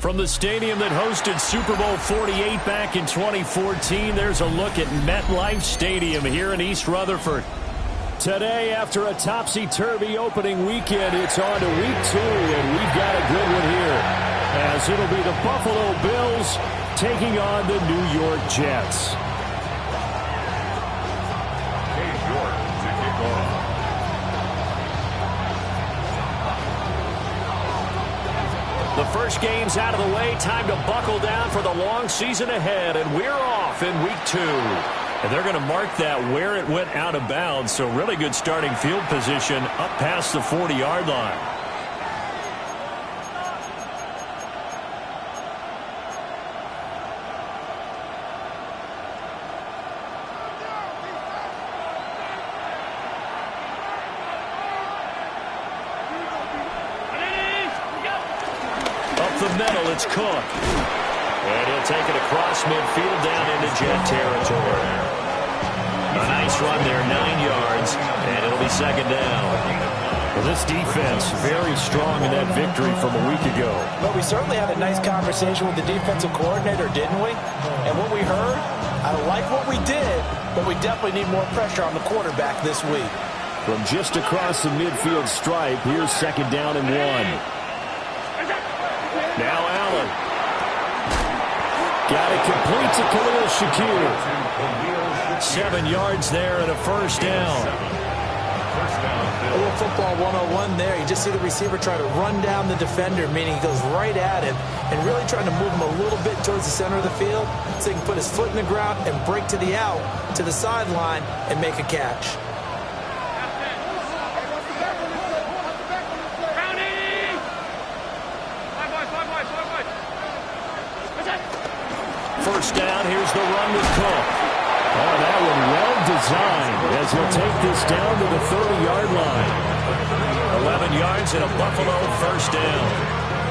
From the stadium that hosted Super Bowl 48 back in 2014, there's a look at MetLife Stadium here in East Rutherford. Today, after a topsy-turvy opening weekend, it's on to week 2, and we've got a good one here, as it'll be the Buffalo Bills taking on the New York Jets. The first game's out of the way. Time to buckle down for the long season ahead. And we're off in week 2. And they're going to mark that where it went out of bounds. So really good starting field position up past the 40-yard line. It's Cook. And he'll take it across midfield down into Jet territory. A nice run there, 9 yards, and it'll be second down. Well, this defense very strong in that victory from a week ago. But we certainly had a nice conversation with the defensive coordinator, didn't we? And what we heard, I like what we did, but we definitely need more pressure on the quarterback this week. From just across the midfield stripe, here's second down and 1. Now Allen. Got it complete to Khalil Shakir. 7 yards there and a first down. A little football 101 there. You just see the receiver try to run down the defender, meaning he goes right at him and really trying to move him a little bit towards the center of the field so he can put his foot in the ground and break to the out, to the sideline, and make a catch. First down, here's the run with Cook. Oh, that one well designed as he'll take this down to the 30-yard line. 11 yards and a Buffalo first down.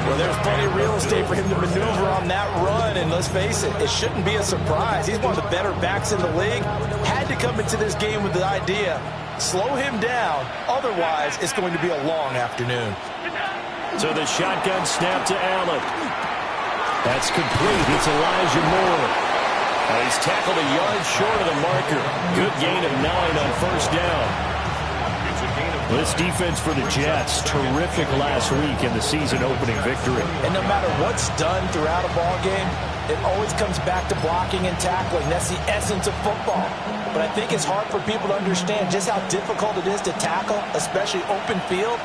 Well, there's plenty of real estate for him to maneuver on that run, and let's face it, it shouldn't be a surprise. He's one of the better backs in the league. Had to come into this game with the idea, slow him down, otherwise it's going to be a long afternoon. So the shotgun snap to Allen. That's complete. It's Elijah Moore. He's tackled a yard short of the marker. Good gain of 9 on first down. This defense for the Jets, terrific last week in the season-opening victory. And no matter what's done throughout a ball game, it always comes back to blocking and tackling. That's the essence of football. But I think it's hard for people to understand just how difficult it is to tackle, especially open field.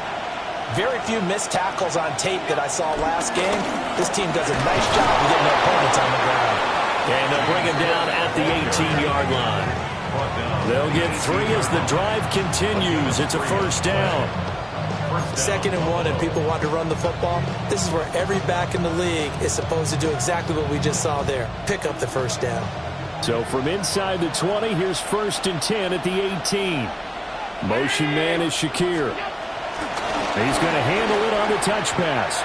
Very few missed tackles on tape that I saw last game. This team does a nice job of getting their opponents on the ground. And they'll bring him down at the 18-yard line. They'll get 3 as the drive continues. It's a first down. 2nd and 1, and people want to run the football. This is where every back in the league is supposed to do exactly what we just saw there. Pick up the first down. So from inside the 20, here's 1st and 10 at the 18. Motion man is Shakir. He's going to handle it on the touch pass.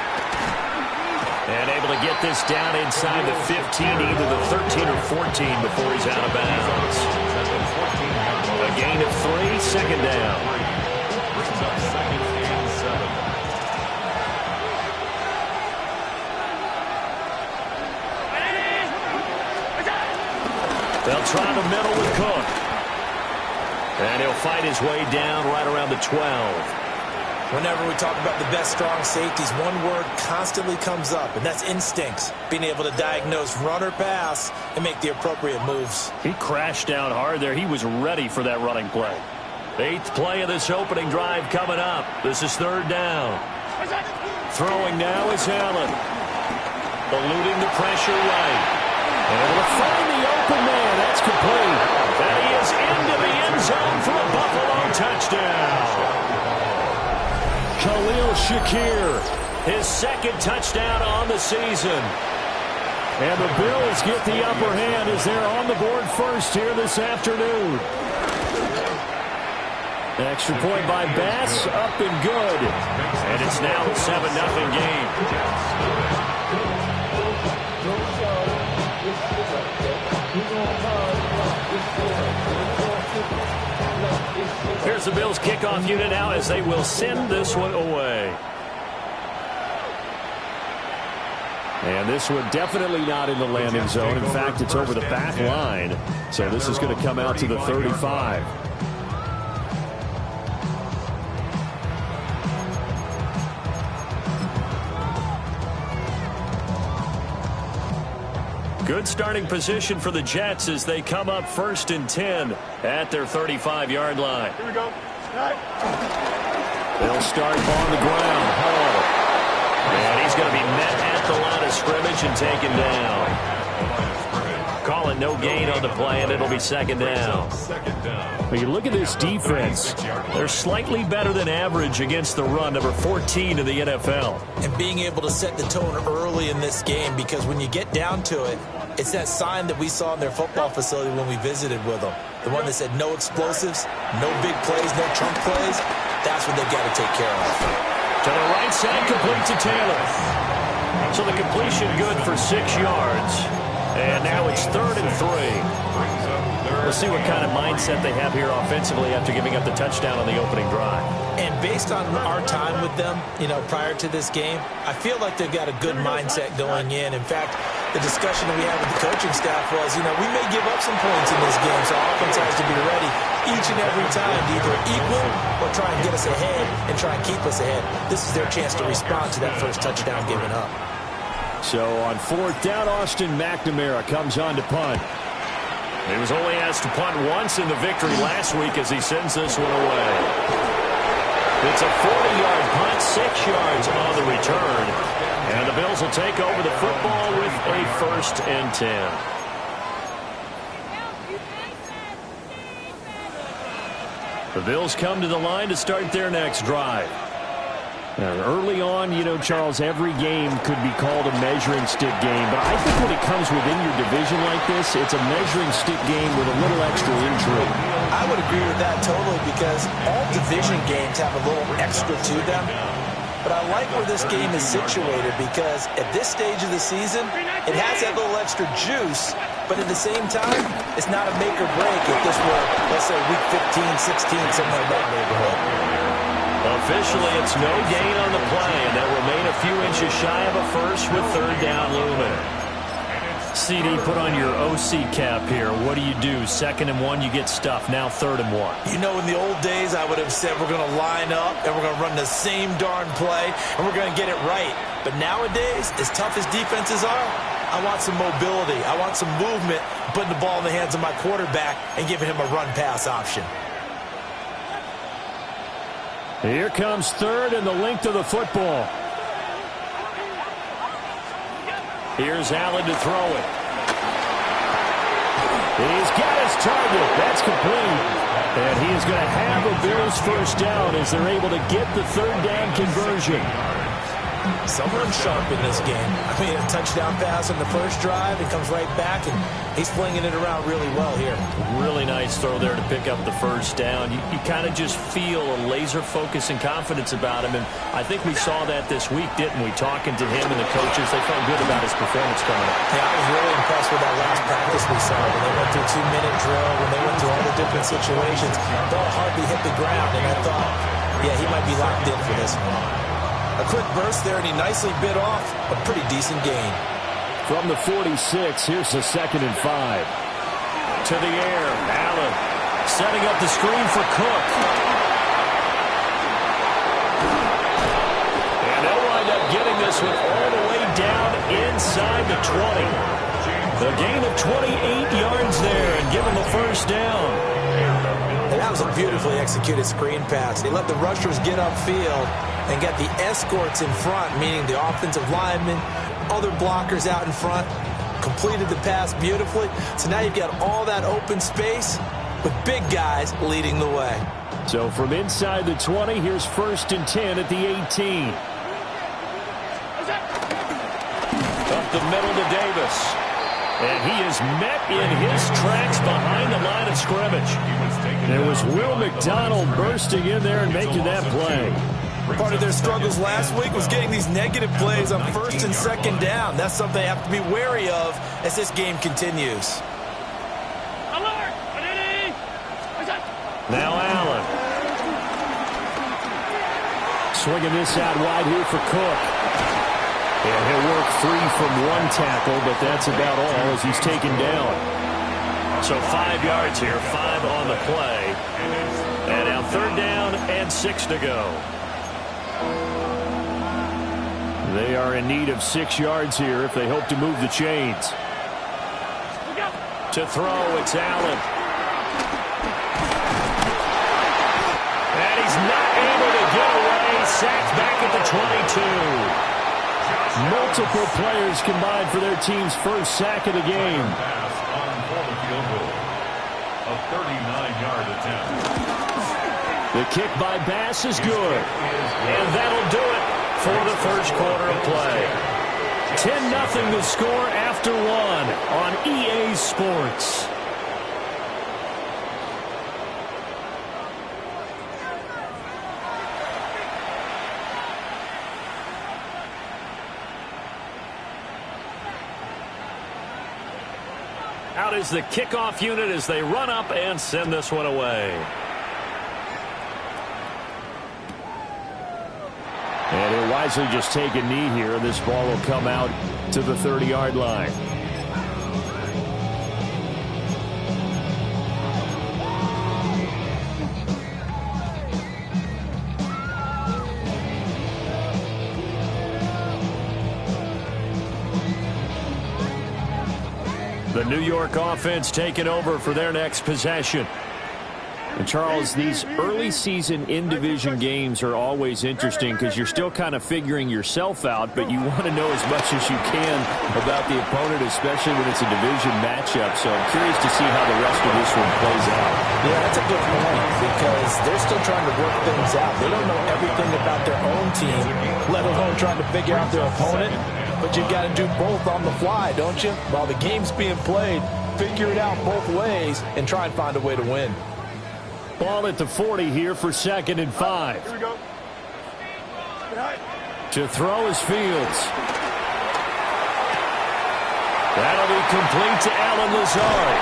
And able to get this down inside the 15, either the 13 or 14 before he's out of bounds. A gain of 3, second down. They'll try the middle with Cook. And he'll fight his way down right around the 12. Whenever we talk about the best strong safeties, one word constantly comes up, and that's instincts. Being able to diagnose run or pass and make the appropriate moves. He crashed down hard there. He was ready for that running play. 8th play of this opening drive coming up. This is 3rd down. Throwing now is Allen. Eluding the pressure right. Able to find the open man. That's complete. And he is into the end zone for a Buffalo touchdown. Khalil Shakir, his 2nd touchdown on the season. And the Bills get the upper hand as they're on the board first here this afternoon. Extra point by Bass, up and good. And it's now a 7-0 game. Here's the Bills kickoff unit now as they will send this one away. And this one definitely not in the landing zone. In fact, it's over the back line. So this is going to come out to the 35. Good starting position for the Jets as they come up 1st and 10 at their 35-yard line. Here we go. They'll start on the ground. Hall. And he's going to be met at the line of scrimmage and taken down. Call it no gain on the play, and it'll be 2nd down. When you look at this defense, they're slightly better than average against the run, number 14 in the NFL. And being able to set the tone early in this game, because when you get down to it, it's that sign that we saw in their football facility when we visited with them. The one that said no explosives, no big plays, no chunk plays. That's what they've got to take care of. To the right side, complete to Taylor. So the completion good for 6 yards. And now it's 3rd and 3. We'll see what kind of mindset they have here offensively after giving up the touchdown on the opening drive. And based on our time with them, prior to this game, I feel like they've got a good mindset going in. In fact, the discussion that we had with the coaching staff was, we may give up some points in this game, so our offense has to be ready each and every time to either equal or try and get us ahead and try and keep us ahead. This is their chance to respond to that first touchdown given up. So on 4th down, Austin McNamara comes on to punt. He was only asked to punt once in the victory last week as he sends this one away. It's a 40-yard punt, 6 yards on the return. And the Bills will take over the football with a 1st and 10. The Bills come to the line to start their next drive. Early on, Charles, every game could be called a measuring stick game. But I think when it comes within your division like this, it's a measuring stick game with a little extra intrigue. I would agree with that totally, because all division games have a little extra to them. But I like where this game is situated, because at this stage of the season, it has that little extra juice. But at the same time, it's not a make or break if this were, let's say, week 15, 16, something like that neighborhood. Officially, it's no gain on the play, and they'll remain a few inches shy of a first with 3rd down looming. CD, put on your OC cap here. What do you do? 2nd and 1, you get stuffed. Now 3rd and 1. In the old days, I would have said we're going to line up and we're going to run the same darn play and we're going to get it right. But nowadays, as tough as defenses are, I want some mobility. I want some movement, putting the ball in the hands of my quarterback and giving him a run-pass option. Here comes 3rd and the length of the football. Here's Allen to throw it. He's got his target. That's complete. And he is going to have a Bills 1st down as they're able to get the 3rd down conversion. Someone sharp in this game. A touchdown pass on the first drive. It comes right back, and he's flinging it around really well here. Really nice throw there to pick up the 1st down. You kind of just feel a laser focus and confidence about him, and I think we saw that this week, didn't we? Talking to him and the coaches, they felt good about his performance coming up. Yeah, I was really impressed with that last practice we saw when they went through 2-minute drill, when they went through all the different situations. Ball hardly hit the ground, and I thought, yeah, he might be locked in for this one. A quick burst there, and he nicely bit off a pretty decent gain. From the 46, here's the 2nd and 5. To the air, Allen setting up the screen for Cook. And they'll wind up getting this one all the way down inside the 20. The gain of 28 yards there and give them the 1st down. And that was a beautifully executed screen pass. They let the rushers get upfield and got the escorts in front, meaning the offensive linemen, other blockers out in front, completed the pass beautifully. So now you've got all that open space with big guys leading the way. So from inside the 20, here's 1st and 10 at the 18. Up the middle to Davis. And he is met in his tracks behind the line of scrimmage. There was Will McDonald bursting in there and making that play. Part of their struggles last week was getting these negative plays on 1st and 2nd down. That's something they have to be wary of as this game continues. Now Allen. Swinging this out wide here for Cook. And he'll work free from one tackle, but that's about all as he's taken down. So 5 yards here, 5 on the play. And now 3rd down and 6 to go. They are in need of 6 yards here if they hope to move the chains. To throw, it's Allen. And he's not able to get away. Sacked back at the 22. Multiple players combined for their team's first sack of the game. A 39-yard attempt. The kick by Bass is good. And that'll do it for the first quarter of play. 10-0 the score after 1 on EA Sports. Out is the kickoff unit as they run up and send this one away. And he'll wisely just take a knee here, and this ball will come out to the 30-yard line. The New York offense taking over for their next possession. And Charles, these early season in-division games are always interesting because you're still kind of figuring yourself out, but you want to know as much as you can about the opponent, especially when it's a division matchup. So I'm curious to see how the rest of this one plays out. Yeah, that's a good point because they're still trying to work things out. They don't know everything about their own team, let alone trying to figure out their opponent. But you've got to do both on the fly, don't you? While the game's being played, figure it out both ways and try and find a way to win. Ball at the 40 here for 2nd and 5. Here we go. To throw is Fields. That'll be complete to Allen Lazard.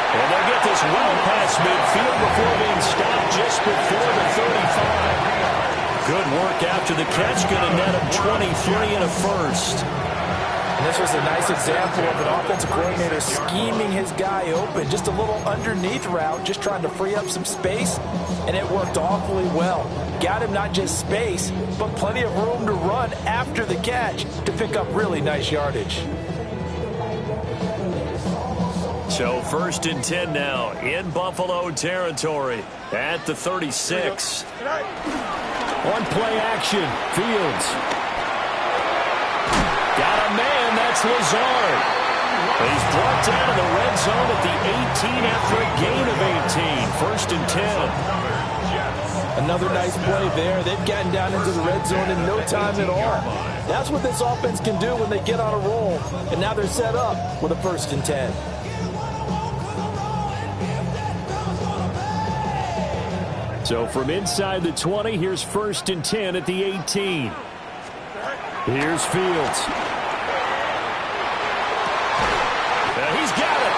And they'll get this well past midfield before being stopped just before the 35. Good work after the catch. Going to net him 23 and a first. And this was a nice example of an offensive coordinator scheming his guy open. Just a little underneath route, just trying to free up some space, and it worked awfully well. Got him not just space, but plenty of room to run after the catch to pick up really nice yardage. So 1st and 10 now in Buffalo territory at the 36. On play action, Fields. Got a man, that's Lazard. He's brought down to the red zone at the 18 after a gain of 18. 1st and 10. Another nice play there. They've gotten down into the red zone in no time at all. That's what this offense can do when they get on a roll. And now they're set up with a 1st and 10. So from inside the 20, here's 1st and 10 at the 18. Here's Fields. He's got it.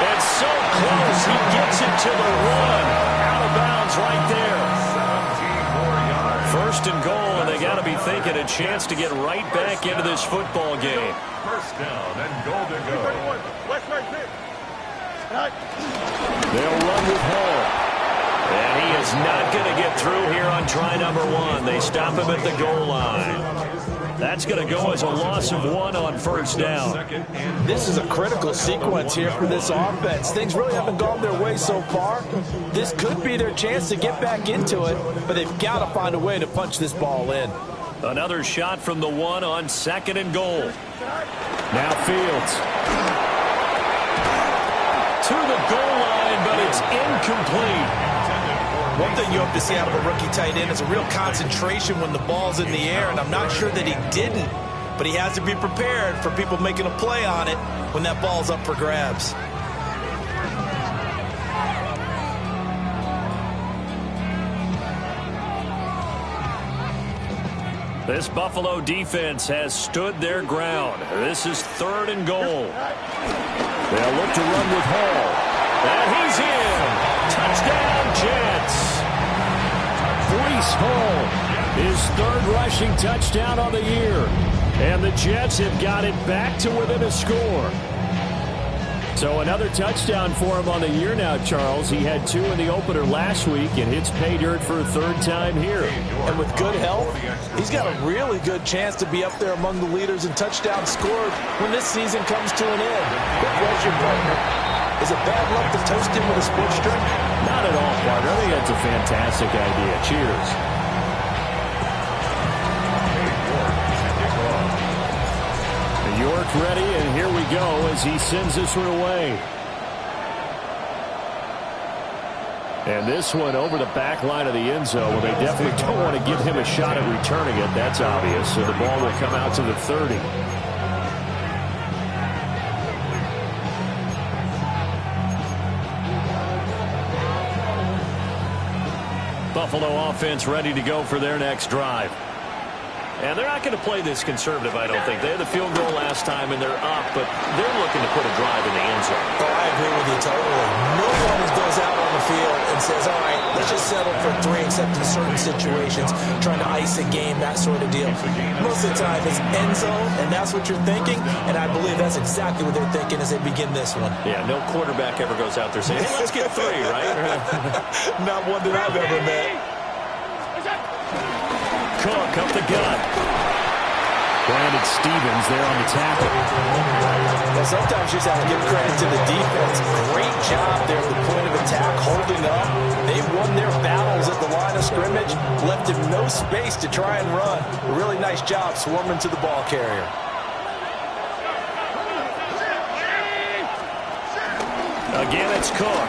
And so close, he gets it to the 1. Out of bounds right there. 1st and goal, and they got to be thinking a chance to get right back into this football game. 1st down and goal to go. They'll run with Hall. And he is not going to get through here on try number 1. They stop him at the goal line. That's going to go as a loss of 1 on 1st down. This is a critical sequence here for this offense. Things really haven't gone their way so far. This could be their chance to get back into it, but they've got to find a way to punch this ball in. Another shot from the 1 on 2nd and goal. Now Fields. To the goal line, but it's incomplete. One thing you hope to see out of a rookie tight end is a real concentration when the ball's in the air, and I'm not sure that he didn't, but he has to be prepared for people making a play on it when that ball's up for grabs. This Buffalo defense has stood their ground. This is 3rd and goal. They'll look to run with Hall. And he's in. Touchdown, Jets. Breece Hall, his 3rd rushing touchdown on the year. And the Jets have got it back to within a score. So another touchdown for him on the year now, Charles. He had 2 in the opener last week and hits pay dirt for a 3rd time here. And with good health, he's got a really good chance to be up there among the leaders in touchdowns scored when this season comes to an end. Good question, partner. Is it bad luck to toast him with a sports drink? Not at all, partner. I think that's a fantastic idea. Cheers. York ready, and here we go as he sends this one away. And this one over the back line of the end zone. Well, they definitely don't want to give him a shot at returning it. That's obvious. So the ball will come out to the 30. Buffalo offense ready to go for their next drive. And they're not going to play this conservative, I don't think. They had the field goal last time, and they're up, but they're looking to put a drive in the end zone. Oh, I agree with you totally. No one goes out on the field and says, all right, let's just settle for 3, except in certain situations, trying to ice a game, that sort of deal. Most of the time, it's end zone, and that's what you're thinking, and I believe that's exactly what they're thinking as they begin this one. Yeah, no quarterback ever goes out there saying, hey, let's get 3, right? Not one that I've ever met. Cook up the gut. Brandon Stevens there on the tackle. Well, sometimes you just have to give credit to the defense. Great job there at the point of attack, holding up. They won their battles at the line of scrimmage, left him no space to try and run. A really nice job swarming to the ball carrier. Again, it's Cook.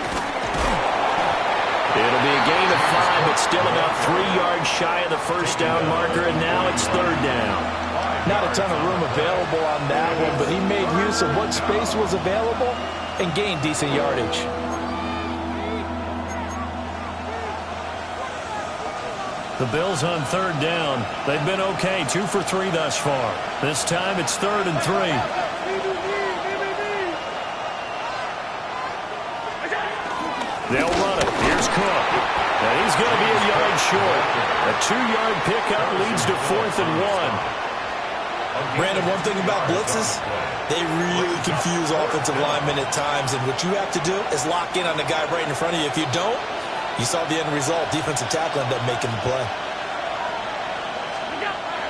It'll be a gain of 5, but still about 3 yards shy of the first down marker, and now it's 3rd down. Not a ton of room available on that one, but he made use of what space was available and gained decent yardage. The Bills on 3rd down. They've been okay, 2 for 3 thus far. This time it's 3rd and 3. They'll run it. Here's Cook. And he's going to be a yard short. A 2-yard pickup leads to 4th and 1. Brandon, one thing about blitzes, they really confuse offensive linemen at times, and what you have to do is lock in on the guy right in front of you. If you don't, you saw the end result. Defensive tackle ended up making the play.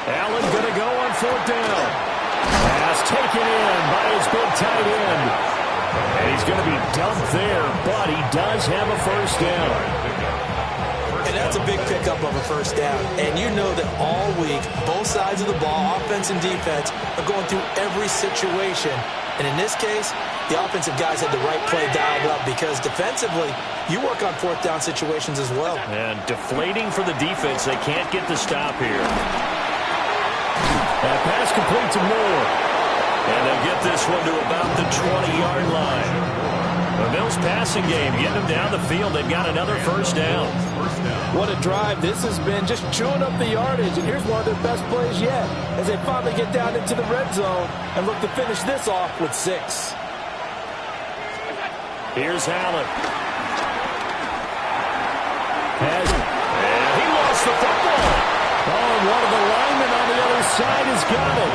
Allen going to go on 4th down. Pass taken in by his big tight end. And he's going to be dumped there, but he does have a first down. And that's a big pickup of a first down. And you know that all week, both sides of the ball, offense and defense, are going through every situation. And in this case, the offensive guys had the right play dialed up because defensively, you work on 4th down situations as well. And deflating for the defense. They can't get the stop here. That pass complete to Moore. And they'll get this one to about the 20-yard line. The Bills passing game, getting them down the field. They've got another first down. What a drive this has been, just chewing up the yardage. And here's one of their best plays yet as they finally get down into the red zone and look to finish this off with 6. Here's Allen. And he lost the football. Oh, and one of the linemen on the other side has got it.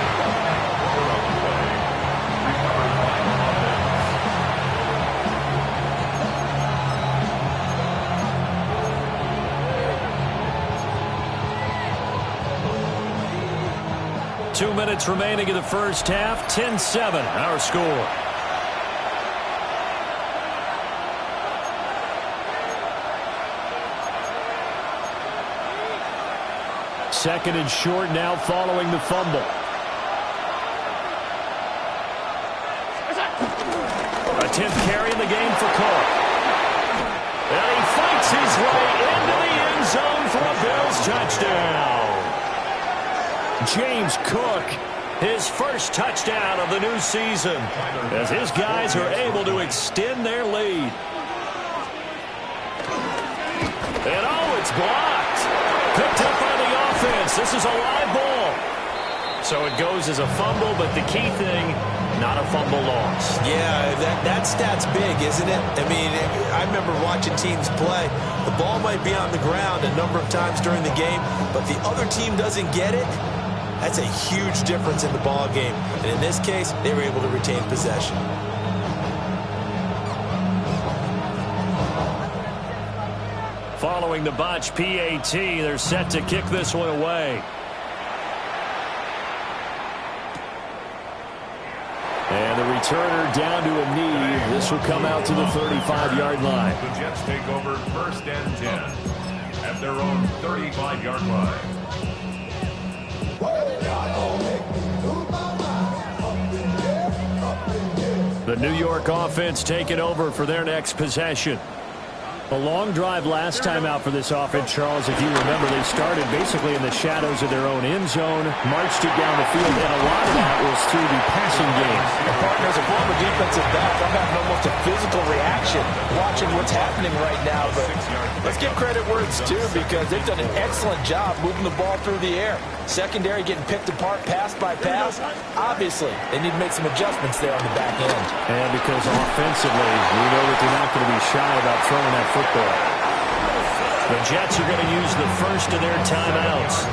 2 minutes remaining in the first half. 10-7, our score. Second and short now following the fumble. A 10th carry in the game for Cook. And he fights his way into the end zone for a Bills touchdown. James Cook, his first touchdown of the new season, as his guys are able to extend their lead. And oh, it's blocked. Picked up by the offense. This is a live ball. So it goes as a fumble, but the key thing, not a fumble loss. Yeah, that stat's big, isn't it? I mean, I remember watching teams play. The ball might be on the ground a number of times during the game, but the other team doesn't get it. That's a huge difference in the ball game. And in this case, they were able to retain possession. Following the botch PAT, they're set to kick this one away. And the returner down to a knee. This will come out to the 35-yard line. The Jets take over 1st and 10 at their own 35-yard line. The New York offense taking over for their next possession. A long drive last time out for this offense, Charles. If you remember, they started basically in the shadows of their own end zone, marched it down the field, and a lot of that was through the passing game. Partner, as a former defensive back, I'm having almost a physical reaction watching what's happening right now. But let's give credit where it's due, because they've done an excellent job moving the ball through the air. Secondary getting picked apart pass by pass. Obviously, they need to make some adjustments there on the back end. And because offensively, we know that they're not going to be shy about throwing that football. The Jets are going to use the first of their timeouts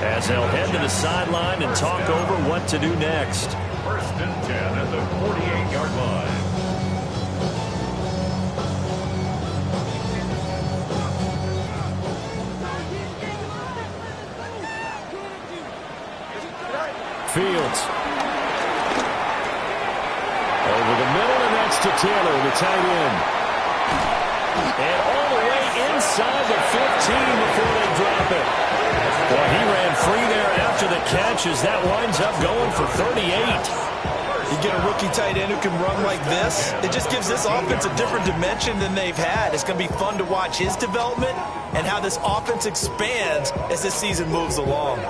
as they'll head to the sideline and talk over what to do next. 1st and 10 at the 48-yard line. Fields. Over the middle, and that's to Taylor, the tight end. And all the way inside the 15 before they drop it. Well, he ran free there after the catch as that winds up going for 38. You get a rookie tight end who can run like this, it just gives this offense a different dimension than they've had. It's going to be fun to watch his development and how this offense expands as this season moves along.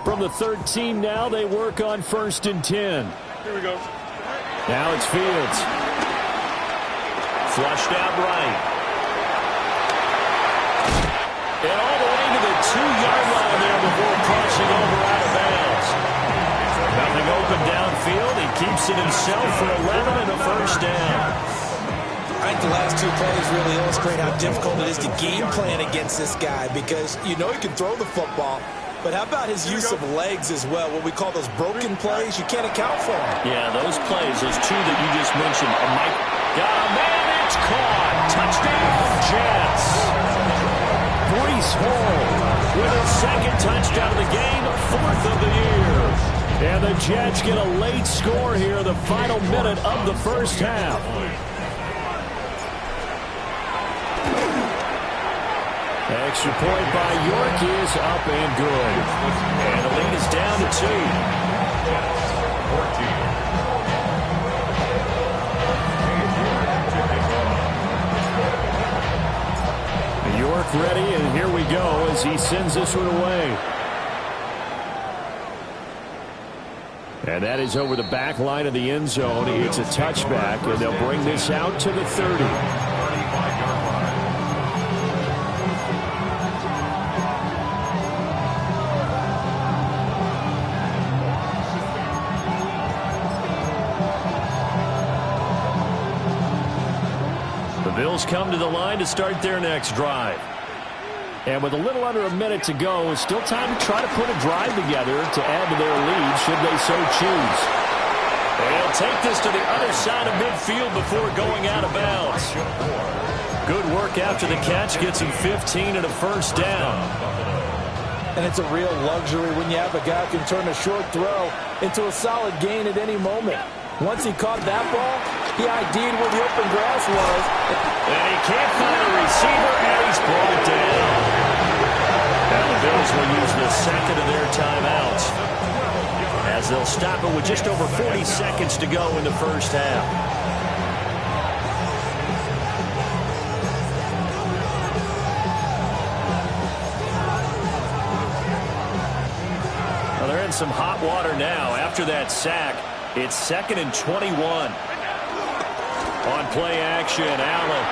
From the 13 now, they work on 1st and 10. Here we go. Now it's Fields. Flushed out right. And all the way to the 2-yard line there before crossing over out of bounds. Nothing open downfield. He keeps it himself for 11 and a 1st down. I think the last two plays really illustrate how difficult it is to game plan against this guy, because you know he can throw the football. But how about his use of legs as well? What we call those broken plays, you can't account for them. Yeah, those plays, those two that you just mentioned. Mike got a man, it's caught. Touchdown, Jets. Breece Hall with his 2nd touchdown of the game, 4th of the year. And the Jets get a late score here, the final minute of the 1st half. Extra point by York is up and good. And the lead is down to 2. York ready, and here we go as he sends this one away. And that is over the back line of the end zone. It's a touchback, and they'll bring this out to the 30. Bills come to the line to start their next drive. And with a little under a minute to go, it's still time to try to put a drive together to add to their lead, should they so choose. They'll take this to the other side of midfield before going out of bounds. Good work after the catch, gets him 15 and a 1st down. And it's a real luxury when you have a guy who can turn a short throw into a solid gain at any moment. Once he caught that ball, he ID'd where the open grass was. And he can't find a receiver, and he's brought down. And the Bills will use the 2nd of their timeouts, as they'll stop it with just over 40 seconds to go in the 1st half. Well, they're in some hot water now after that sack. It's 2nd and 21. On play action, Allen.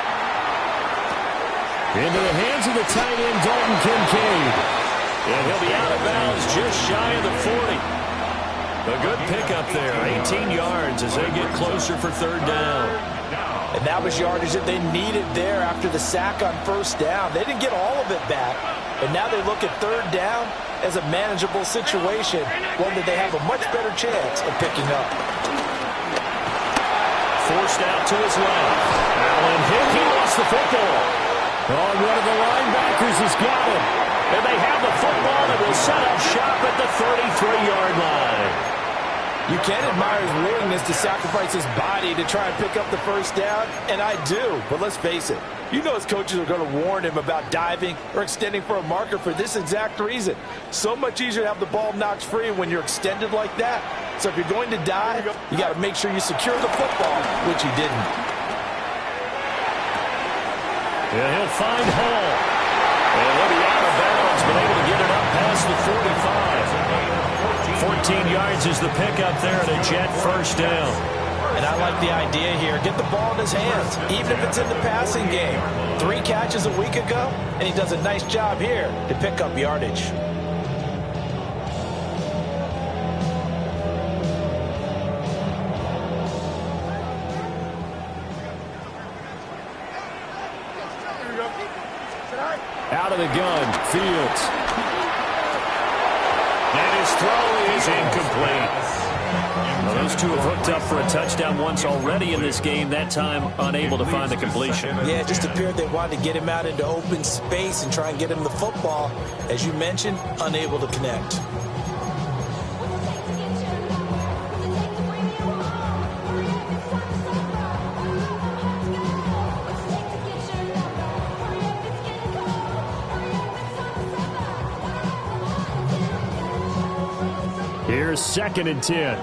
Into the hands of the tight end, Dalton Kincaid. And he'll be out of bounds just shy of the 40. A good pickup there, 18 yards as they get closer for 3rd down. And that was yardage that they needed there after the sack on first down. They didn't get all of it back, but now they look at third down as a manageable situation, one that they have a much better chance of picking up. Forced out to his left. Allen hit. He lost the football. Oh, one of the linebackers has got him. And they have the football and will set up shop at the 33-yard line. You can admire his willingness to sacrifice his body to try and pick up the first down, and I do. But let's face it, you know his coaches are going to warn him about diving or extending for a marker for this exact reason. So much easier to have the ball knocked free when you're extended like that. So if you're going to dive, you got to make sure you secure the football, which he didn't. Yeah, he'll find Hall. And he'll be out of bounds, but able to get it up past the 45. 14 yards is the pickup there at a Jet first down. And I like the idea here. Get the ball in his hands, even if it's in the passing game. 3 catches a week ago, and he does a nice job here to pick up yardage. Out of the gun, Fields. And his throw is incomplete. Well, those two have hooked up for a touchdown once already in this game, that time unable to find the completion. Yeah, it just appeared they wanted to get him out into open space and try and get him the football. As you mentioned, unable to connect. Here's 2nd and 10.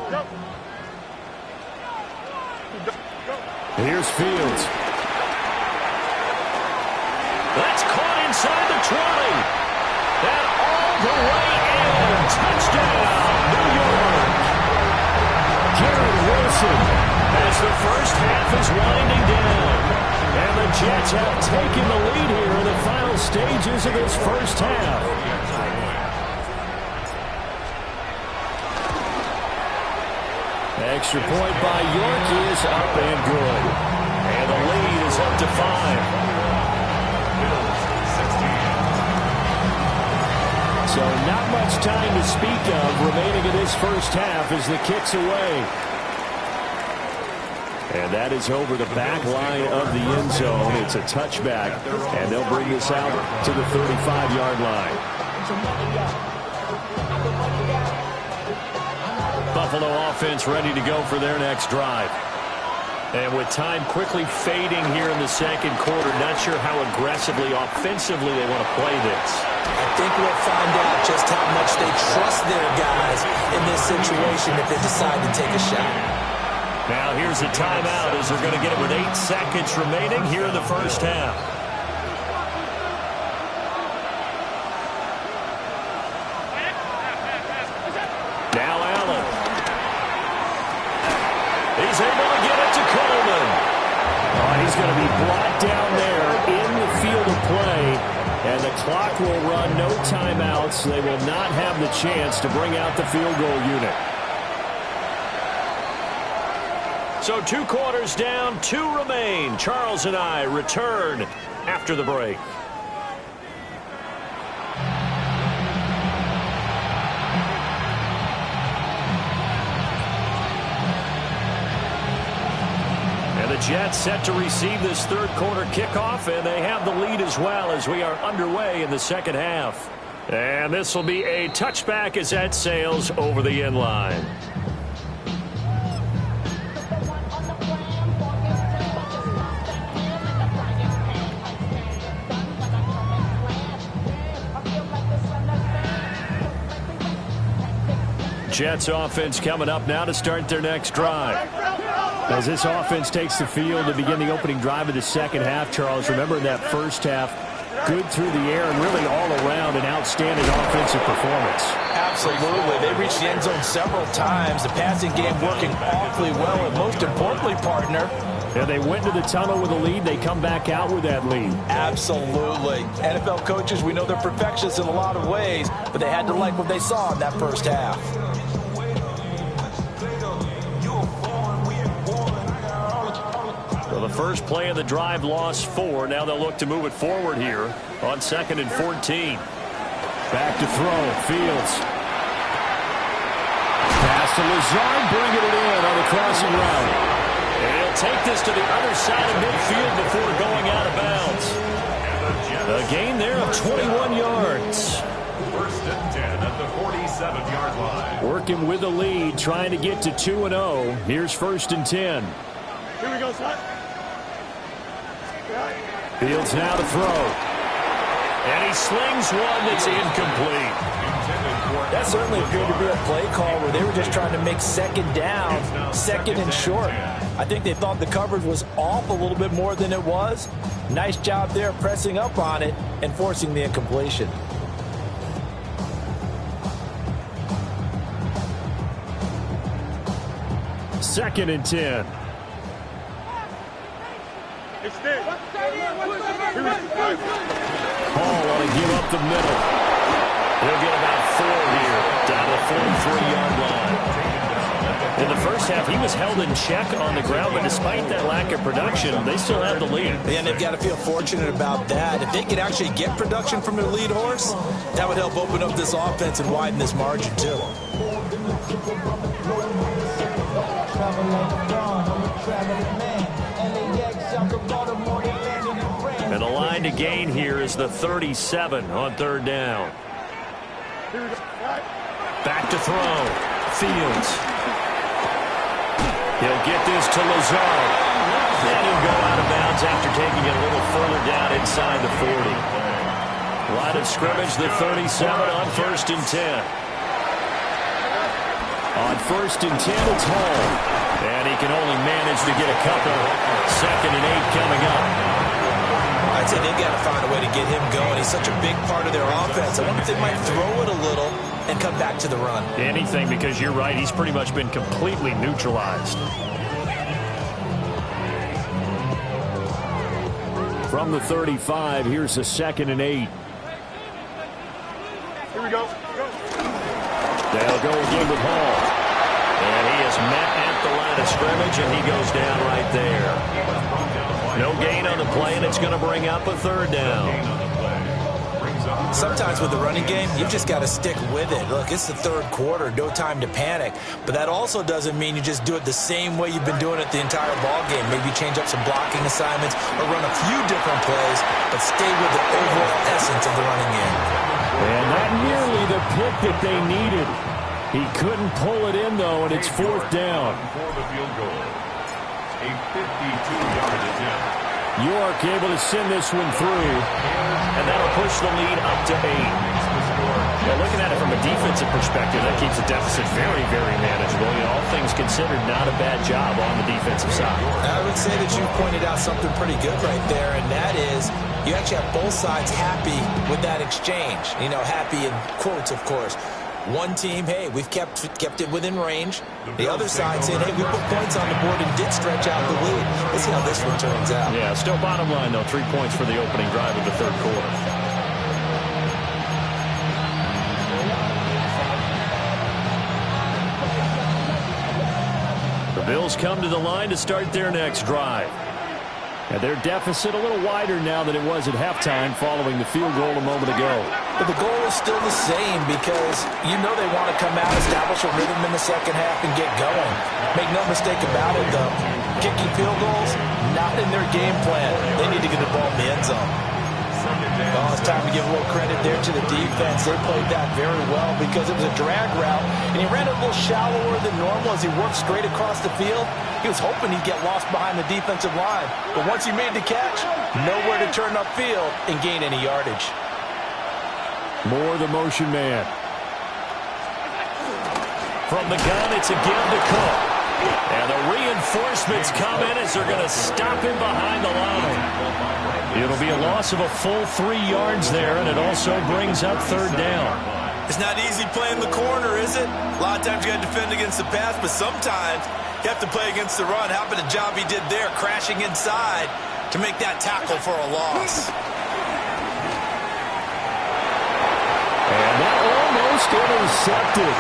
Here's Fields. That's caught inside the 20. And all the way in. Touchdown, New York. Garrett Wilson as the first half is winding down. And the Jets have taken the lead here in the final stages of this first half. Extra point by York is up and good. And the lead is up to 5. So not much time to speak of remaining in this first half as the kick's away. And that is over the back line of the end zone. It's a touchback, and they'll bring this out to the 35-yard line. Buffalo offense ready to go for their next drive. And with time quickly fading here in the second quarter, not sure how aggressively, offensively they want to play this. I think we'll find out just how much they trust their guys in this situation if they decide to take a shot. Now here's a timeout as they're going to get it with 8 seconds remaining here in the first half. Now Allen. He's able to get it to Coleman. Oh, he's going to be brought down there in the field of play. And the clock will run, no timeouts. They will not have the chance to bring out the field goal unit. So 2 quarters down, 2 remain. Charles and I return after the break. And the Jets set to receive this third quarter kickoff, and they have the lead as well as we are underway in the second half. And this will be a touchback as that sails over the end line. Jets offense coming up now to start their next drive. As this offense takes the field to begin the opening drive of the second half, Charles, remember in that first half, good through the air and really all around an outstanding offensive performance. Absolutely. They reached the end zone several times. The passing game working awfully well, and most importantly, partner, yeah, they went to the tunnel with a lead. They come back out with that lead. Absolutely. NFL coaches, we know they're perfectionists in a lot of ways, but they had to like what they saw in that first half. Well, the first play of the drive lost 4. Now they'll look to move it forward here on 2nd and 14. Back to throw. Fields. Pass to Lazard, bringing it in on the crossing route. And he'll take this to the other side of midfield before going out of bounds. A gain there of 21 yards. 1st and 10 at the 47-yard line. Working with the lead, trying to get to 2-0. Here's 1st and 10. Here we go, son. Fields now to throw. And he slings one that's incomplete. That certainly appeared to be a play call where they were just trying to make 2nd down, 2nd and short. I think they thought the coverage was off a little bit more than it was. Nice job there pressing up on it and forcing the incompletion. Second and 10. Hall want to give up the middle. He'll get about 4 here, down to the 43-yard line. In the first half, he was held in check on the ground, but despite that lack of production, they still have the lead. And they've got to feel fortunate about that. If they could actually get production from their lead horse, that would help open up this offense and widen this margin, too. And the line to gain here is the 37 on 3rd down. Back to throw. Fields. He'll get this to Lazard. Then he'll go out of bounds after taking it a little further down inside the 40. Line of scrimmage, the 37 on 1st and 10. On 1st and 10, it's Hall. And he can only manage to get a couple. 2nd and 8 coming up. I'd say they've got to find a way to get him going. He's such a big part of their offense. I wonder if they might throw it a little and come back to the run. Anything, because you're right, he's pretty much been completely neutralized. From the 35, here's a 2nd and 8. Here we go. They'll go again with Hall. And he is met at the line of scrimmage, and he goes down right there. No gain on the play, and it's going to bring up a 3rd down. Sometimes with the running game, you've just got to stick with it. Look, it's the 3rd quarter, no time to panic. But that also doesn't mean you just do it the same way you've been doing it the entire ball game. Maybe change up some blocking assignments or run a few different plays, but stay with the overall essence of the running game. And not nearly the pick that they needed. He couldn't pull it in, though, and it's 4th down. For the field goal. A 52-yard attempt. York able to send this one through. And that'll push the lead up to 8. Now, looking at it from a defensive perspective, that keeps the deficit very, very manageable. You know, all things considered, not a bad job on the defensive side. I would say that you pointed out something pretty good right there, and that is you actually have both sides happy with that exchange. You know, happy in quotes, of course. One team, hey, we've kept it within range. The other side saying, hey, we put points on the board and did stretch out the lead. Let's see how this one turns out. Yeah, still bottom line, though, 3 points for the opening drive of the 3rd quarter. The Bills come to the line to start their next drive. And their deficit a little wider now than it was at halftime following the field goal a moment ago. But the goal is still the same because you know they want to come out, establish a rhythm in the second half, and get going. Make no mistake about it, though. Kicking field goals, not in their game plan. They need to get the ball in the end zone. Well, it's time to give a little credit there to the defense. They played that very well because it was a drag route, and he ran it a little shallower than normal as he worked straight across the field. He was hoping he'd get lost behind the defensive line. But once he made the catch, nowhere to turn upfield and gain any yardage. More the motion man. From the gun, it's a give to Cook. And the reinforcements come in as they're going to stop him behind the line. It'll be a loss of a full 3 yards there, and it also brings up 3rd down. It's not easy playing the corner, is it? A lot of times you got to defend against the pass, but sometimes you have to play against the run. How about the job he did there, crashing inside to make that tackle for a loss? And that almost intercepted.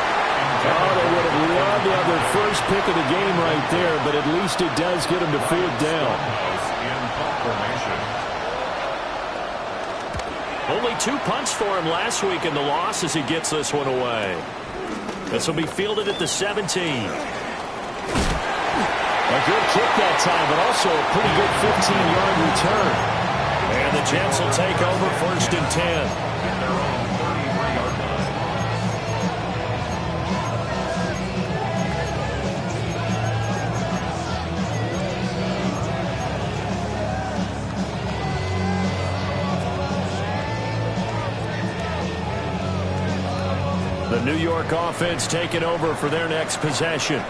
Oh, they would have loved to have their first pick of the game right there, but at least it does get them to 4th down. Only 2 punts for him last week in the loss as he gets this one away. This will be fielded at the 17. A good kick that time, but also a pretty good 15-yard return. And the Jets will take over 1st and 10. The New York offense taking over for their next possession.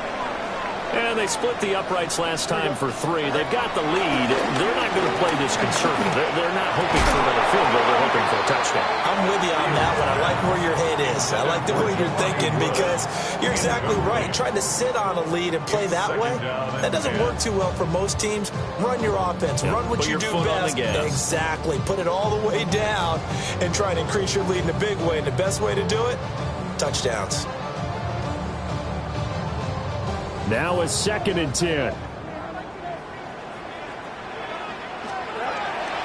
And they split the uprights last time for 3. They've got the lead. They're not going to play this conservative. They're not hoping for another field goal. They're hoping for a touchdown. I'm with you on that one. I like where your head is. I like the way you're thinking because you're exactly right. Trying to sit on a lead and play that way, that doesn't work too well for most teams. Run your offense. Run what you do best. Exactly. Put it all the way down and try and increase your lead in a big way. And the best way to do it, touchdowns. Now a 2nd and 10.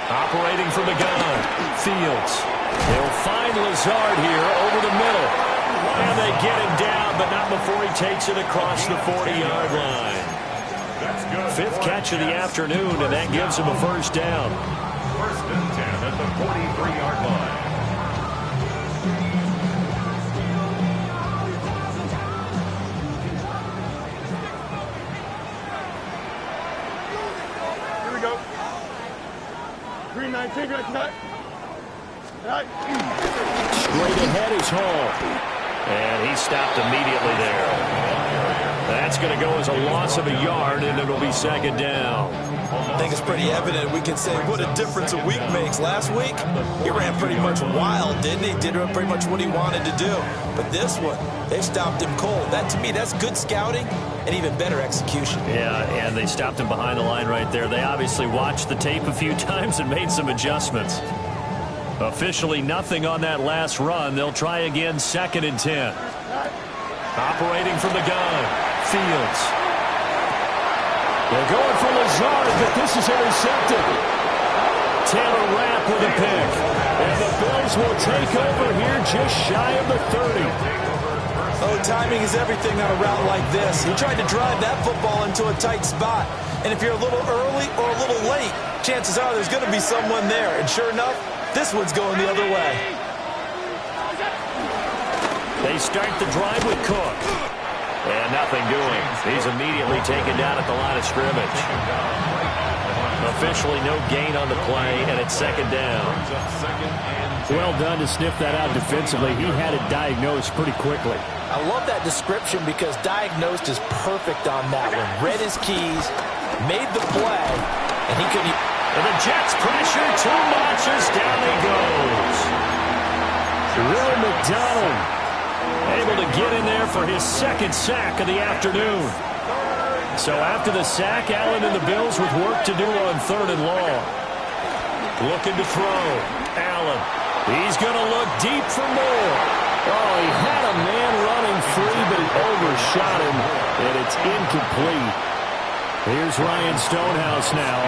Operating from the gun. Fields. They'll find Lazard here over the middle. And they get him down, but not before he takes it across the 40-yard line. 5th catch of the afternoon, and that gives him a 1st down. 1st and 10 at the 43-yard line. Straight ahead is Hall. And he stopped immediately there. That's going to go as a loss of a yard, and it'll be 2nd down. I think it's pretty evident. We can say what a difference a week makes. Last week, he ran pretty much wild, didn't he? Did pretty much what he wanted to do. But this one, they stopped him cold. That, to me, that's good scouting and even better execution. Yeah, and they stopped him behind the line right there. They obviously watched the tape a few times and made some adjustments. Officially nothing on that last run. They'll try again, 2nd and 10. Operating from the gun. Fields. They're going for Lazard, but this is intercepted. Taylor Rapp with a pick. And the Bills will take over here just shy of the 30. Oh, timing is everything on a route like this. He tried to drive that football into a tight spot. And if you're a little early or a little late, chances are there's going to be someone there. And sure enough, this one's going the other way. They start the drive with Cook. And nothing doing. He's immediately taken down at the line of scrimmage. Officially no gain on the play, and it's 2nd down. Well done to sniff that out defensively. He had it diagnosed pretty quickly. I love that description because diagnosed is perfect on that one. Read his keys, made the play, and he could... And the Jets pressure 2 notches. Down he goes. Will McDonald able to get in there for his 2nd sack of the afternoon. So after the sack, Allen and the Bills with work to do on 3rd and long. Looking to throw. Allen. He's going to look deep for more. Oh, he had a man running free, but he overshot him, and it's incomplete. Here's Ryan Stonehouse now.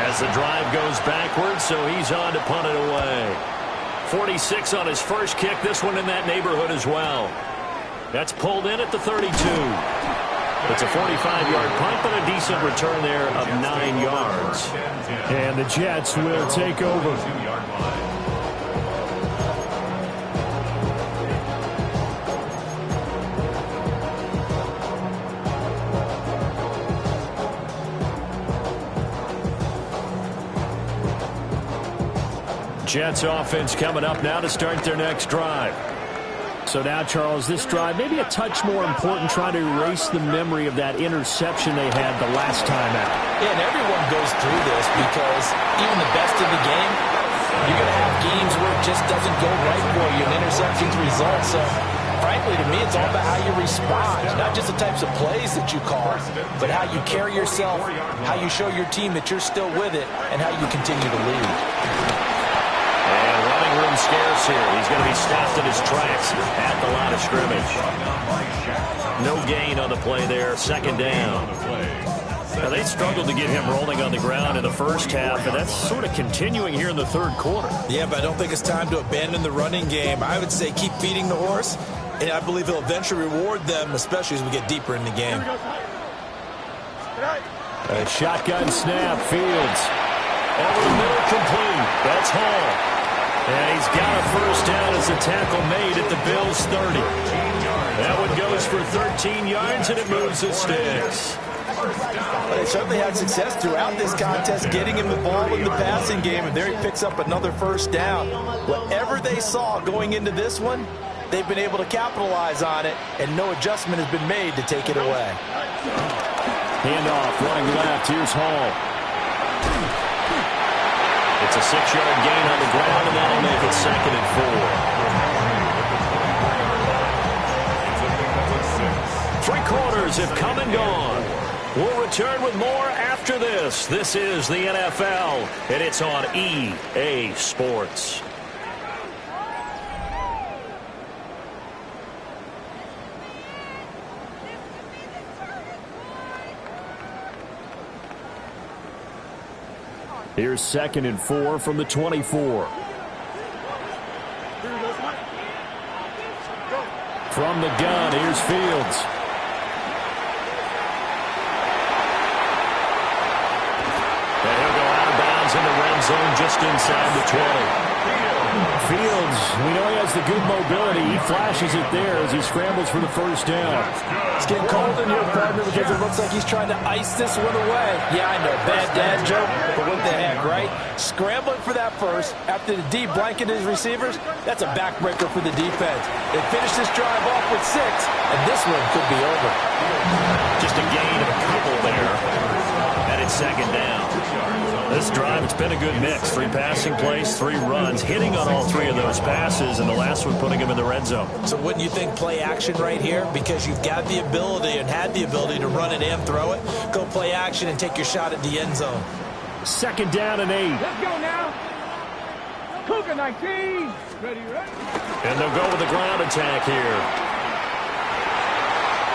As the drive goes backwards, so he's on to punt it away. 46 on his first kick. This one in that neighborhood as well. That's pulled in at the 32. It's a 45-yard punt, but a decent return there of 9 yards. And the Jets will take over. Jets offense coming up now to start their next drive. So now, Charles, this drive maybe a touch more important, trying to erase the memory of that interception they had the last time out. Yeah, and everyone goes through this because even the best of the game, you're going to have games where it just doesn't go right for you, and interceptions result. So, frankly, to me, it's all about how you respond, not just the types of plays that you call, but how you carry yourself, how you show your team that you're still with it, and how you continue to lead. And running room time scarce here. He's going to be stopped in his tracks at the line of scrimmage. No gain on the play there. Second down. Now, they struggled to get him rolling on the ground in the first half, and that's sort of continuing here in the third quarter. Yeah, but I don't think it's time to abandon the running game. I would say keep feeding the horse, and I believe he'll eventually reward them, especially as we get deeper in the game. A shotgun snap, Fields. Over the middle, complete. That's Hall. And he's got a first down as the tackle made at the Bills' 30. That one goes for 13 yards, and it moves the sticks. But they certainly had success throughout this contest, getting him the ball in the passing game, and there he picks up another first down. Whatever they saw going into this one, they've been able to capitalize on it, and no adjustment has been made to take it away. Handoff, running left. Here's Hall. It's a 6-yard gain on the ground, and that'll make it 2nd and 4. 3 quarters have come and gone. We'll return with more after this. This is the NFL, and it's on EA Sports. Here's 2nd and 4 from the 24. From the gun, here's Fields. And he'll go out of bounds in the red zone just inside the 20. Fields, we know he has the good mobility. He flashes it there as he scrambles for the first down. It's getting cold in here, partner, because it looks like he's trying to ice this one away. Yeah, I know, bad dad joke, but what the heck, right? Scrambling for that first after the D blanketed his receivers, that's a backbreaker for the defense. They finished this drive off with 6, and this one could be over. Just a gain of a couple there, and it's 2nd down. This drive, it's been a good mix. 3 passing plays, 3 runs, hitting on all 3 of those passes, and the last one putting him in the red zone. So wouldn't you think play action right here? Because you've got the ability and had the ability to run it and throw it. Go play action and take your shot at the end zone. 2nd down and 8. Let's go now. Cougar 19. Ready? And they'll go with the ground attack here.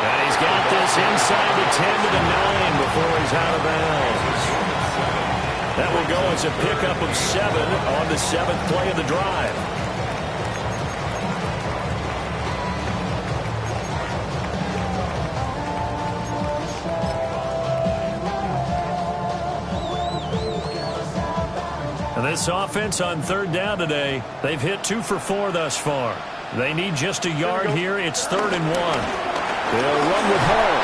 And he's got this inside the 10 to the 9 before he's out of bounds. That will go as a pickup of 7 on the 7th play of the drive. And this offense on 3rd down today, they've hit 2 for 4 thus far. They need just a yard here. It's 3rd and 1. They'll run with Hall.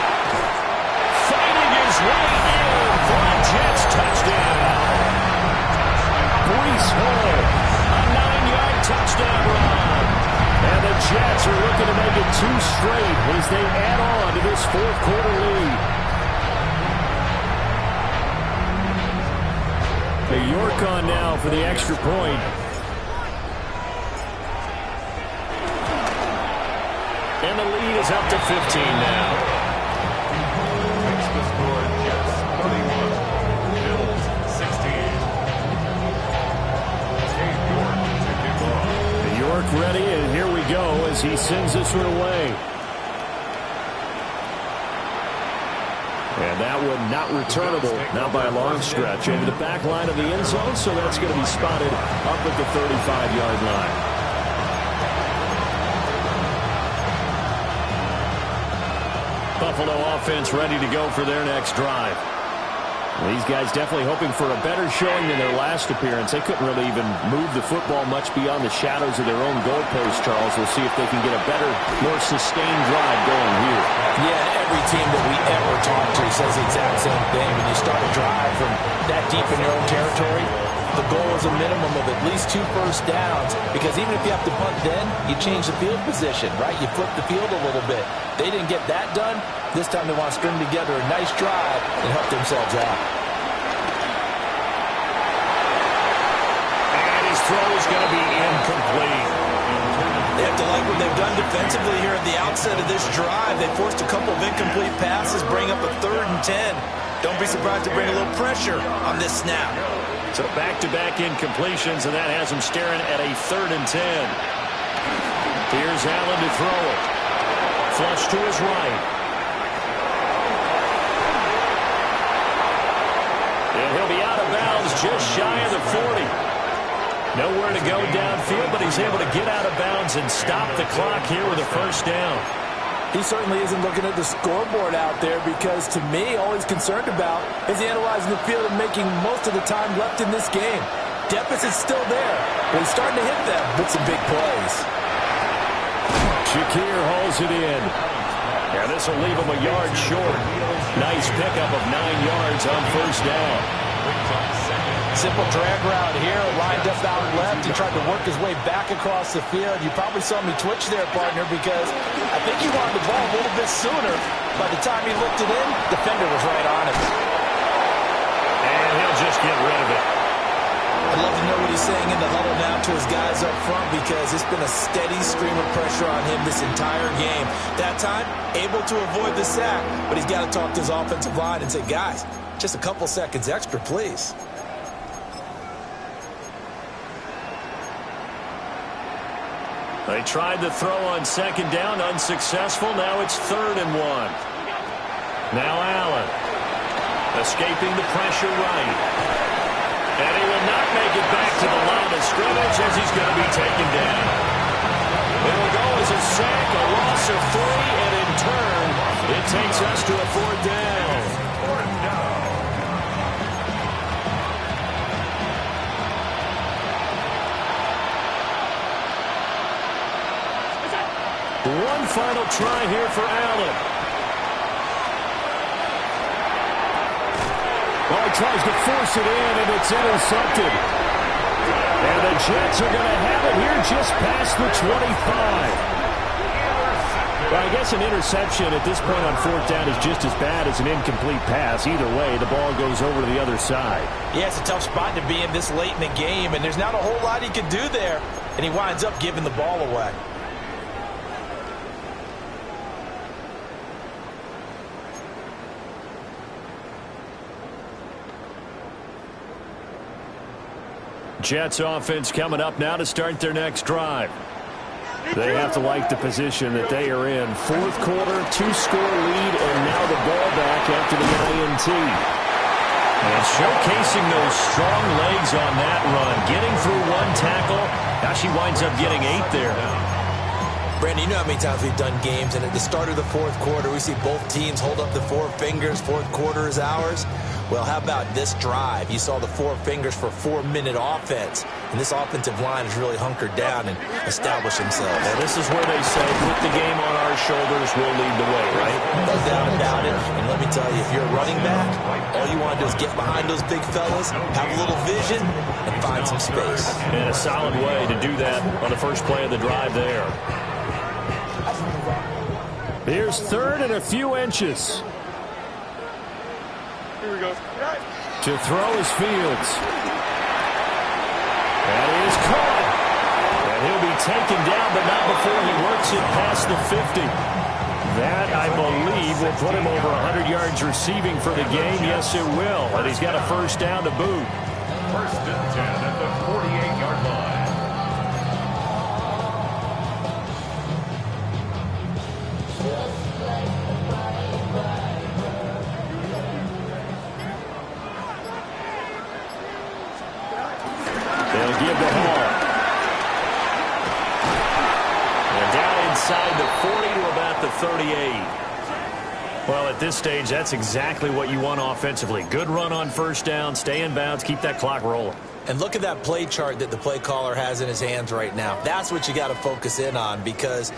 Fighting his way in for a Jets touchdown. Breece Hall, A 9-yard touchdown run. and the Jets are looking to make it 2 straight as they add on to this 4th quarter lead. York on now for the extra point. And the lead is up to 15 now. Makes the score Jets 31, Bills 16. Dave York to kick off. York ready, and here we go as he sends this one away. And that one not returnable, not by a long stretch. Into the back line of the end zone, so that's going to be spotted up at the 35-yard line. Buffalo offense ready to go for their next drive. These guys definitely hoping for a better showing than their last appearance. They couldn't really even move the football much beyond the shadows of their own goalpost, Charles. We'll see if they can get a better, more sustained drive going here. Yeah, every team that we ever talk to says the exact same thing. When you start a drive from that deep in your own territory, the goal is a minimum of at least 2 first downs, because even if you have to punt then, you change the field position, right? You flip the field a little bit. They didn't get that done. This time they want to string together a nice drive and help themselves out. And his throw is going to be incomplete. They have to like what they've done defensively here at the outset of this drive. They forced a couple of incomplete passes, bring up a 3rd and 10. Don't be surprised to bring a little pressure on this snap. So back-to-back incompletions, and that has him staring at a 3rd and 10. Here's Allen to throw it. Flush to his right. And he'll be out of bounds just shy of the 40. Nowhere to go downfield, but he's able to get out of bounds and stop the clock here with a 1st down. He certainly isn't looking at the scoreboard out there because, to me, all he's concerned about is analyzing the field and making most of the time left in this game. Deficit's still there, but he's starting to hit them with some big plays. Shakir hauls it in. Yeah, this will leave him a yard short. Nice pickup of 9 yards on 1st down. Simple drag route here, lined up out left. He tried to work his way back across the field. You probably saw me twitch there, partner, because I think he wanted the ball a little bit sooner. By the time he looked it in, the defender was right on him. And he'll just get rid of it. I'd love to know what he's saying in the huddle now to his guys up front, because it's been a steady stream of pressure on him this entire game. That time, able to avoid the sack, but he's got to talk to his offensive line and say, guys, just a couple seconds extra, please. They tried to throw on 2nd down, unsuccessful. Now it's 3rd and 1. Now Allen, escaping the pressure right. And he will not make it back to the line of scrimmage as he's going to be taken down. It'll go as a sack, a loss of 3, and in turn, it takes us to a 4th down. 4th down. One final try here for Allen. Well, he tries to force it in, and it's intercepted. And the Jets are going to have it here just past the 25. Well, I guess an interception at this point on 4th down is just as bad as an incomplete pass. Either way, the ball goes over to the other side. Yeah, it's a tough spot to be in this late in the game, and there's not a whole lot he could do there. And he winds up giving the ball away. Jets offense coming up now to start their next drive. They have to like the position that they are in. 4th quarter, 2-score lead, and now the ball back after the INT. And showcasing those strong legs on that run. Getting through 1 tackle. Now she winds up getting 8 there. Brandon, you know how many times we've done games, and at the start of the 4th quarter, we see both teams hold up the 4 fingers. 4th quarter is ours. Well, how about this drive? You saw the 4 fingers for 4-minute offense. And this offensive line has really hunkered down and established themselves. And this is where they say, put the game on our shoulders, we'll lead the way, right? No doubt about it. And let me tell you, if you're a running back, all you want to do is get behind those big fellas, have a little vision, and find some space. And a solid way to do that on the first play of the drive there. Here's 3rd and a few inches. Here we go. To throw is Fields. That is caught. And he'll be taken down, but not before he works it past the 50. That, I believe, will put him over 100 yards receiving for the game. Yes, it will. And he's got a 1st down to boot. 1st and 10 at the 48-yard line. They'll give the ball. And down inside the 40 to about the 38. Well, at this stage, that's exactly what you want offensively. Good run on 1st down, stay in bounds, keep that clock rolling. And look at that play chart that the play caller has in his hands right now. That's what you got to focus in on, because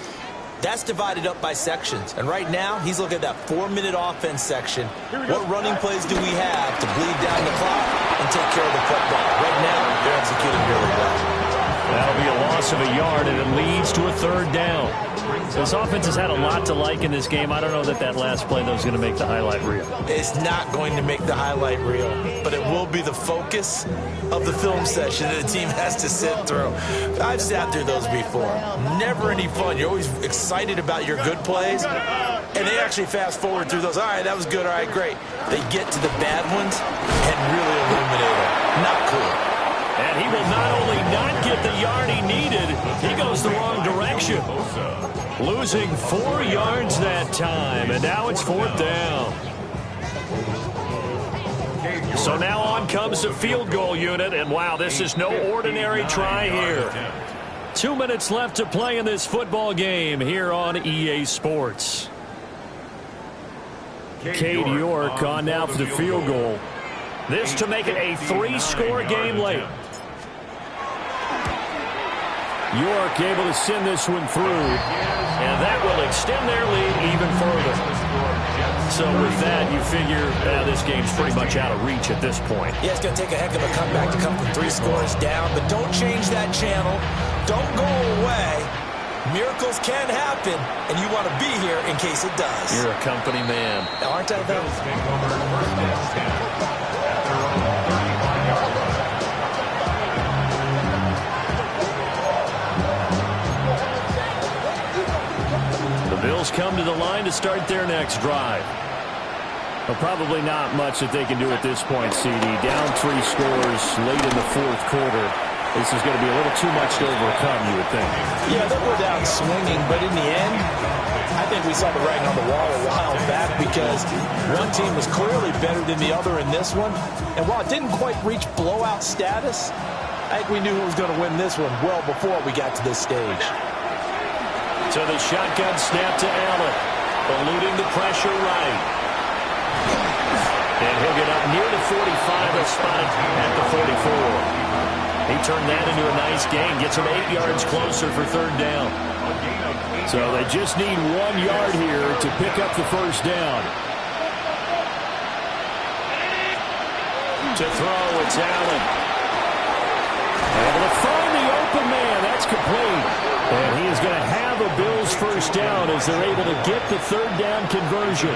that's divided up by sections. And right now, he's looking at that 4-minute offense section. What running plays do we have to bleed down the clock and take care of the football? Right now, they're executing really well. That'll be a loss of a yard, and it leads to a 3rd down. This offense has had a lot to like in this game. I don't know that last play, though, is going to make the highlight reel. It's not going to make the highlight reel, but it will be the focus of the film session that the team has to sit through. I've sat through those before. Never any fun. You're always excited about your good plays, and they actually fast forward through those. All right, that was good. All right, great. They get to the bad ones and really illuminate them. Not cool. And he will not only not get the yard he needed, he goes the wrong direction. Losing 4 yards that time, and now it's 4th down. So now on comes the field goal unit, and wow, this is no ordinary try here. 2 minutes left to play in this football game here on EA Sports. Cade York on now for the field goal. This to make it a 3-score game late. York able to send this one through. And that will extend their lead even further. So with that, you figure this game's pretty much out of reach at this point. Yeah, it's going to take a heck of a comeback to come from 3 scores down, but don't change that channel. Don't go away. Miracles can happen, and you want to be here in case it does. You're a company man. Aren't I, though? The Bills come to the line to start their next drive. Well, probably not much that they can do at this point, CD. Down 3 scores late in the 4th quarter. This is going to be a little too much to overcome, you would think. Yeah, they were down swinging, but in the end, I think we saw the writing on the wall a while back because one team was clearly better than the other in this one. And while it didn't quite reach blowout status, I think we knew who was going to win this one well before we got to this stage. So the shotgun snap to Allen, eluding the pressure right. And he'll get up near the 45, a spot at the 44. He turned that into a nice gain, gets him 8 yards closer for 3rd down. So they just need 1 yard here to pick up the 1st down. To throw, it's Allen. Able to find the open man. That's complete. And he is going to have a Bills 1st down as they're able to get the 3rd down conversion.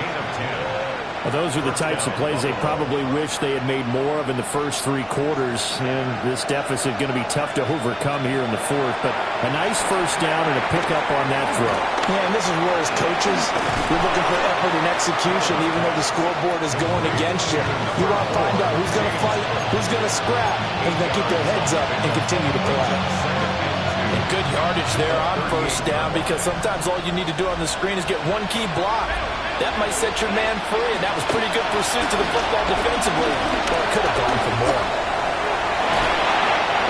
Well, those are the types of plays they probably wish they had made more of in the first 3 quarters. And this deficit going to be tough to overcome here in the 4th. But a nice 1st down and a pickup on that throw. Yeah, and this is where as coaches, you're looking for effort and execution even though the scoreboard is going against you. You want to find out who's going to fight, who's going to scrap, and going to keep their heads up and continue to play. And good yardage there on 1st down because sometimes all you need to do on the screen is get 1 key block. That might set your man free, and that was pretty good pursuit to the football defensively. But it could have gone for more.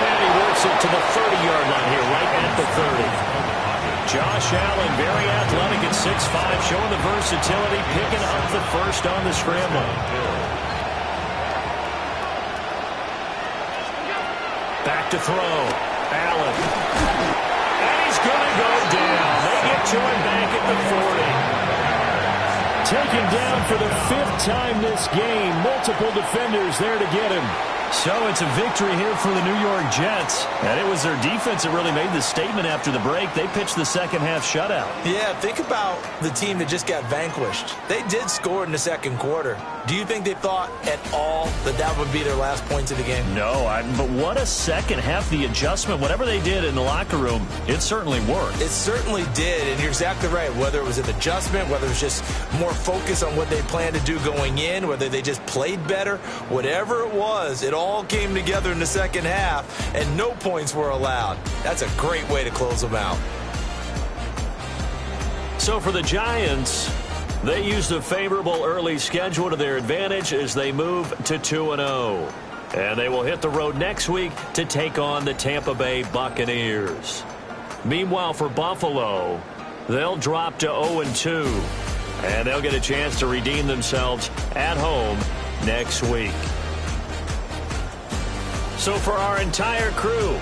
And he works it to the 30-yard line here, right at the 30. Josh Allen, very athletic at 6'5", showing the versatility, picking up the 1st on the scramble. Back to throw. Allen. And he's going to go down. They get to him back at the 40. Taken down for the 5th time this game. Multiple defenders there to get him. So it's a victory here for the New York Jets. And it was their defense that really made the statement after the break. They pitched the second-half shutout. Yeah, think about the team that just got vanquished. They did score in the 2nd quarter. Do you think they thought at all that that would be their last points of the game? No, but what a second half. The adjustment, whatever they did in the locker room, it certainly worked. It certainly did, and you're exactly right. Whether it was an adjustment, whether it was just more focus on what they planned to do going in, whether they just played better, whatever it was, it all came together in the 2nd half, and no points were allowed. That's a great way to close them out. So for the Giants, they used a favorable early schedule to their advantage as they move to 2-0. And they will hit the road next week to take on the Tampa Bay Buccaneers. Meanwhile, for Buffalo, they'll drop to 0-2. And they'll get a chance to redeem themselves at home next week. So for our entire crew,